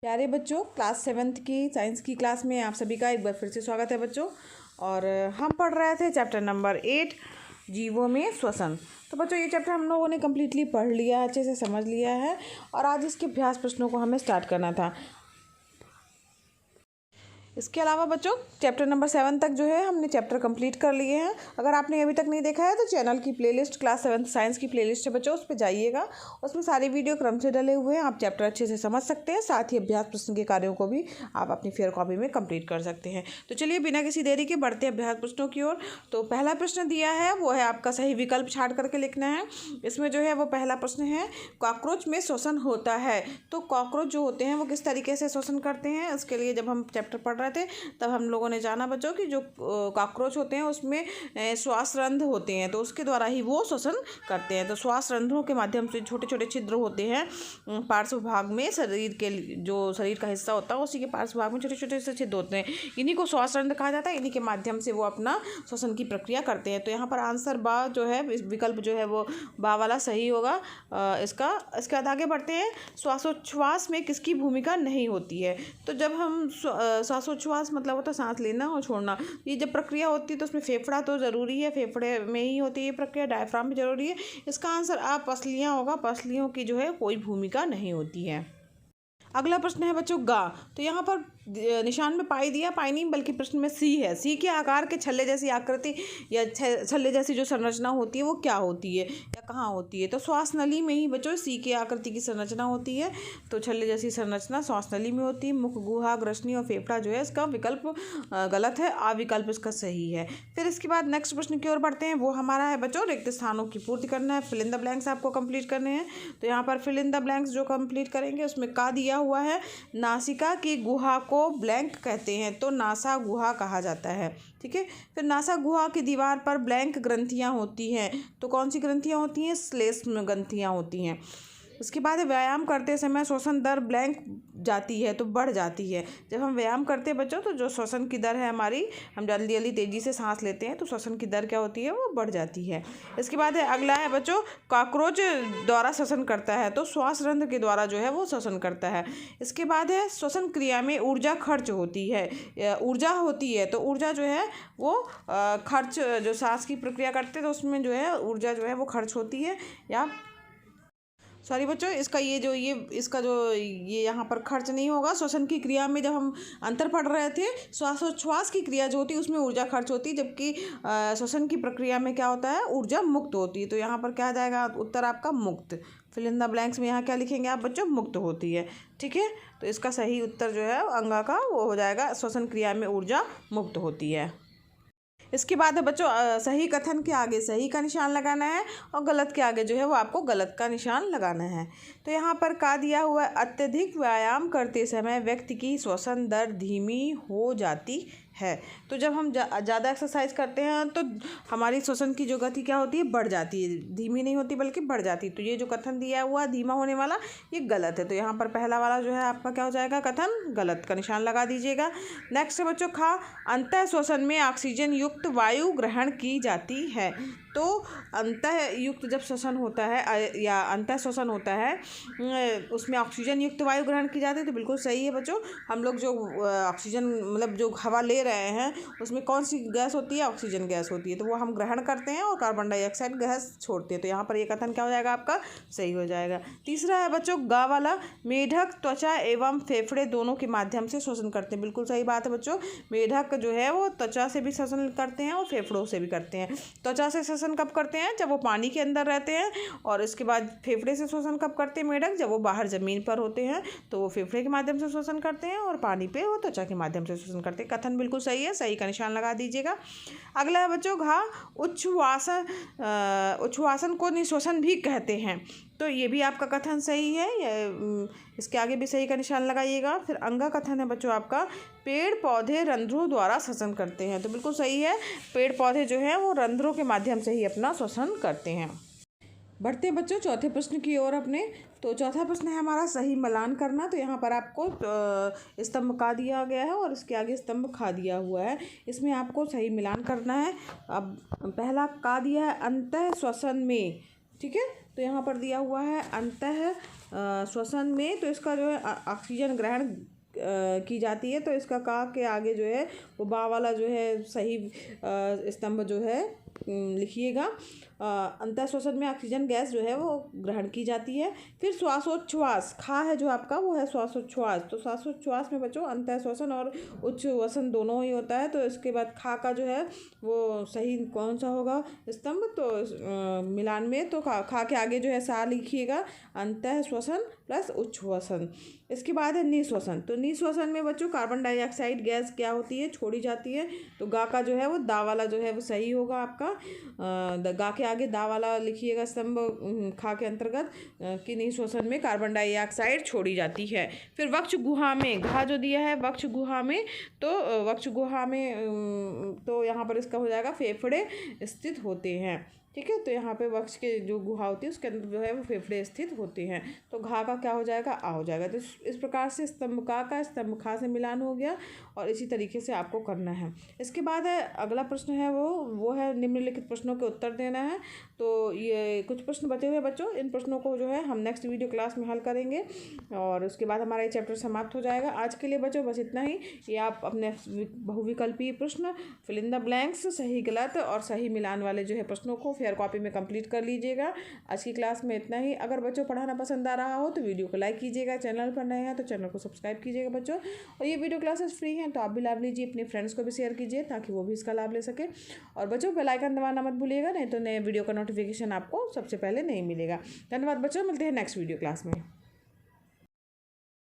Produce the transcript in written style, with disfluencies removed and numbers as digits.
प्यारे बच्चों, class 7th की साइंस की क्लास में आप सभी का एक बार फिर से स्वागत है बच्चों। और हम पढ़ रहे थे चैप्टर नंबर 8 जीवों में श्वसन। तो बच्चों ये चैप्टर हम लोगों ने कम्प्लीटली पढ़ लिया, अच्छे से समझ लिया है और आज इसके अभ्यास प्रश्नों को हमें स्टार्ट करना था। इसके अलावा बच्चों चैप्टर नंबर 7 तक जो है हमने चैप्टर कंप्लीट कर लिए हैं। अगर आपने अभी तक नहीं देखा है तो चैनल की प्लेलिस्ट क्लास 7 साइंस की प्लेलिस्ट है बच्चों, उस पर जाइएगा। उसमें सारे वीडियो क्रम से डले हुए हैं, आप चैप्टर अच्छे से समझ सकते हैं। साथ ही अभ्यास प्रश्न के कार्यों को भी आप अपनी फेयर कॉपी में कंप्लीट कर सकते हैं। तो चलिए बिना किसी देरी के बढ़ते हैं अभ्यास प्रश्नों की ओर। तो पहला प्रश्न दिया है वो है आपका सही विकल्प छाट करके लिखना है। इसमें जो है वो पहला प्रश्न है, कॉकरोच में श्वसन होता है। तो कॉकरोच जो होते हैं वो किस तरीके से श्वसन करते हैं, इसके लिए जब हम चैप्टर पढ़ रहे थे तब हम लोगों ने जाना बच्चों कि जो कॉकरोच होते हैं उसमें श्वास रंध्र होते हैं, तो उसके द्वारा ही वो श्वसन करते हैं। तो श्वास रंध्रों के माध्यम से छोटे छोटे छिद्र होते हैं पार्श्व भाग में, शरीर के जो शरीर का हिस्सा होता है उसी के पार्श्व भाग में छोटे छोटे से छिद्र होते हैं। इन्हीं को श्वास रंध्र कहा जाता है। इन्हीं के माध्यम से वो अपना श्वसन की प्रक्रिया करते हैं। तो यहाँ पर आंसर बा जो है, विकल्प जो है वो बा वाला सही होगा इसका। इसके बाद आगे बढ़ते हैं, श्वासोच्छ्वास में किसकी भूमिका नहीं होती है। तो जब हम श्वासोच्छ्वास मतलब होता है सांस लेना और छोड़ना, ये जब प्रक्रिया होती है तो उसमें फेफड़ा तो ज़रूरी है, फेफड़े में ही होती है ये प्रक्रिया, डायफ्राम भी ज़रूरी है। इसका आंसर आप पसलियाँ होगा, पसलियों की जो है कोई भूमिका नहीं होती है। अगला प्रश्न है बच्चों गा। तो यहाँ पर निशान में पाई दिया, पाई नहीं बल्कि प्रश्न में सी है। सी के आकार के छल्ले जैसी आकृति या छल्ले जैसी जो संरचना होती है वो क्या होती है या कहाँ होती है। तो श्वास नली में ही बच्चों सी के आकृति की संरचना होती है। तो छल्ले जैसी संरचना श्वास नली में होती है। मुख, गुहा, ग्रसनी और फेफड़ा जो है इसका विकल्प गलत है, आ विकल्प इसका सही है। फिर इसके बाद नेक्स्ट प्रश्न की ओर बढ़ते हैं, वो हमारा है बच्चों रिक्त स्थानों की पूर्ति करना है, फिल इन द ब्लैंक्स आपको कंप्लीट करने हैं। तो यहाँ पर फिल इन द ब्लैंक्स जो कंप्लीट करेंगे उसमें का दिया हुआ है, नासिका की गुहा को ब्लैंक कहते हैं, तो नासा गुहा कहा जाता है। ठीक है। फिर नासा गुहा की दीवार पर ब्लैंक ग्रंथियां होती हैं, तो कौन सी ग्रंथियां होती हैं, श्लेष्म ग्रंथियां होती हैं। उसके बाद व्यायाम करते समय श्वसन दर ब्लैंक जाती है तो बढ़ जाती है। जब हम व्यायाम करते हैं बच्चों तो जो श्वसन की दर है हमारी, हम जल्दी जल्दी तेज़ी से सांस लेते हैं तो श्वसन की दर क्या होती है, वो बढ़ जाती है। इसके बाद है अगला है बच्चों, कॉकरोच द्वारा श्वसन करता है, तो श्वास रंध्र के द्वारा जो है वो श्वसन करता है। इसके बाद है श्वसन क्रिया में ऊर्जा खर्च होती है, ऊर्जा होती है। तो ऊर्जा जो है वो खर्च, जो सांस की प्रक्रिया करते हैं तो उसमें जो है ऊर्जा जो है वो खर्च होती है। या सॉरी बच्चों, इसका इसका जो ये यहाँ पर खर्च नहीं होगा। श्वसन की क्रिया में जब हम अंतर पढ़ रहे थे, श्वासोच्छ्वास की क्रिया जो होती है उसमें ऊर्जा खर्च होती है, जबकि श्वसन की प्रक्रिया में क्या होता है, ऊर्जा मुक्त होती है। तो यहाँ पर क्या आ जाएगा उत्तर आपका मुक्त। फिल इन द ब्लैंक्स में यहाँ क्या लिखेंगे आप बच्चों, मुक्त होती है। ठीक है। तो इसका सही उत्तर जो है अंगा का वो हो जाएगा, श्वसन क्रिया में ऊर्जा मुक्त होती है। इसके बाद है बच्चों सही कथन के आगे सही का निशान लगाना है और गलत के आगे जो है वो आपको गलत का निशान लगाना है। तो यहाँ पर का दिया हुआ है, अत्यधिक व्यायाम करते समय व्यक्ति की श्वसन दर धीमी हो जाती है। तो जब हम ज़्यादा एक्सरसाइज करते हैं तो हमारी श्वसन की जो गति क्या होती है, बढ़ जाती है, धीमी नहीं होती बल्कि बढ़ जाती है। तो ये जो कथन दिया हुआ धीमा होने वाला ये गलत है। तो यहाँ पर पहला वाला जो है आपका क्या हो जाएगा, कथन गलत का निशान लगा दीजिएगा। नेक्स्ट है बच्चों खा, अंतः श्वसन में ऑक्सीजन युक्त वायु ग्रहण की जाती है। तो अंतः युक्त जब श्वसन होता है या अंतः श्वसन होता है उसमें ऑक्सीजन युक्त वायु ग्रहण की जाती है, तो बिल्कुल सही है बच्चों। हम लोग जो ऑक्सीजन मतलब जो हवा ले रहे हैं उसमें कौन सी गैस होती है, ऑक्सीजन गैस होती है, तो वो हम ग्रहण करते हैं और कार्बन डाइऑक्साइड गैस छोड़ते हैं। तो यहाँ पर ये कथन क्या हो जाएगा आपका, सही हो जाएगा। तीसरा है बच्चों गा वाला, मेढक त्वचा एवं फेफड़े दोनों के माध्यम से श्वसन करते हैं। बिल्कुल सही बात है बच्चों। मेढक जो है वो त्वचा से भी श्वसन करते हैं और फेफड़ों से भी करते हैं। त्वचा से श्वसन कब करते हैं, जब वो पानी के अंदर रहते हैं, और इसके बाद फेफड़े से श्वसन कब करते हैं मेढक, जब वो बाहर ज़मीन पर होते हैं तो वो फेफड़े के माध्यम से श्वसन करते हैं और पानी पे वो त्वचा के माध्यम से श्वसन करते हैं। कथन बिल्कुल सही है, सही का निशान लगा दीजिएगा। अगला है बच्चों घा, उच्छ्वासन को निश्वसन भी कहते हैं। तो ये भी आपका कथन सही है, इसके आगे भी सही का निशान लगाइएगा। फिर अंगा कथन है बच्चों आपका, पेड़ पौधे रंध्रों द्वारा श्वसन करते हैं। तो बिल्कुल सही है, पेड़ पौधे जो हैं वो रंध्रों के माध्यम से ही अपना श्वसन करते हैं। बढ़ते हैं बच्चों चौथे प्रश्न की ओर अपने। तो चौथा प्रश्न है हमारा सही मिलान करना। तो यहाँ पर आपको स्तंभ का दिया गया है और इसके आगे स्तंभ खा दिया हुआ है, इसमें आपको सही मिलान करना है। अब पहला का दिया है अंतः श्वसन में, ठीक है। तो यहाँ पर दिया हुआ है अंतः श्वसन में तो इसका जो है ऑक्सीजन ग्रहण की जाती है। तो इसका का के आगे जो है वो बा वाला जो है सही स्तंभ जो है लिखिएगा। अंतः श्वसन में ऑक्सीजन गैस जो है वो ग्रहण की जाती है। फिर श्वासोच्छ्वास, खा है जो आपका वो है श्वासोच्छ्वास। तो श्वासोच्छ्वास में बच्चों अंतः श्वसन और उच्छ्वसन दोनों ही होता है। तो इसके बाद खा का जो है वो सही कौन सा होगा स्तंभ, तो मिलान में तो खा के आगे जो है सा लिखिएगा, अंतः श्वसन प्लस उच्छ्वसन। इसके बाद है निःश्वसन। तो निःश्वसन में बच्चों कार्बन डाइऑक्साइड गैस क्या होती है, छोड़ी जाती है। तो गा का जो है वो दा वाला जो है वो सही होगा आपका। गा के आगे दा वाला लिखिएगा स्तंभ खा के अंतर्गत कि निःश्वसन में कार्बन डाइऑक्साइड छोड़ी जाती है। फिर वक्ष गुहा में, घा जो दिया है वक्ष गुहा में, तो वक्ष गुहा में तो यहाँ पर इसका हो जाएगा फेफड़े स्थित होते हैं। ठीक है, तो यहाँ पे वक्ष के जो गुहा होती है उसके अंदर जो है वो फेफड़े स्थित होते हैं। तो घा का क्या हो जाएगा, आ हो जाएगा। तो इस प्रकार से स्तंभ का स्तंभ खा से मिलान हो गया और इसी तरीके से आपको करना है। इसके बाद है अगला प्रश्न है वो है निम्नलिखित प्रश्नों के उत्तर देना है। तो ये कुछ प्रश्न बचे हुए बच्चों, इन प्रश्नों को जो है हम नेक्स्ट वीडियो क्लास में हल करेंगे और उसके बाद हमारा ये चैप्टर समाप्त हो जाएगा। आज के लिए बच्चों बस इतना ही। ये आप अपने बहुविकल्पीय प्रश्न, फिल इन द ब्लैंक्स, सही गलत और सही मिलान वाले जो है प्रश्नों को फेयर कॉपी में कंप्लीट कर लीजिएगा। आज की क्लास में इतना ही। अगर बच्चों पढ़ाना पसंद आ रहा हो तो वीडियो को लाइक कीजिएगा, चैनल पर नए हैं तो चैनल को सब्सक्राइब कीजिएगा बच्चों। और ये वीडियो क्लासेस फ्री हैं तो आप भी लाभ लीजिए, अपने फ्रेंड्स को भी शेयर कीजिए ताकि वो भी इसका लाभ ले सके। और बच्चों बेल आइकन दबाना मत भूलिएगा, नहीं तो नए वीडियो का नोटिफिकेशन आपको सबसे पहले नहीं मिलेगा। धन्यवाद बच्चों, मिलते हैं नेक्स्ट वीडियो क्लास में।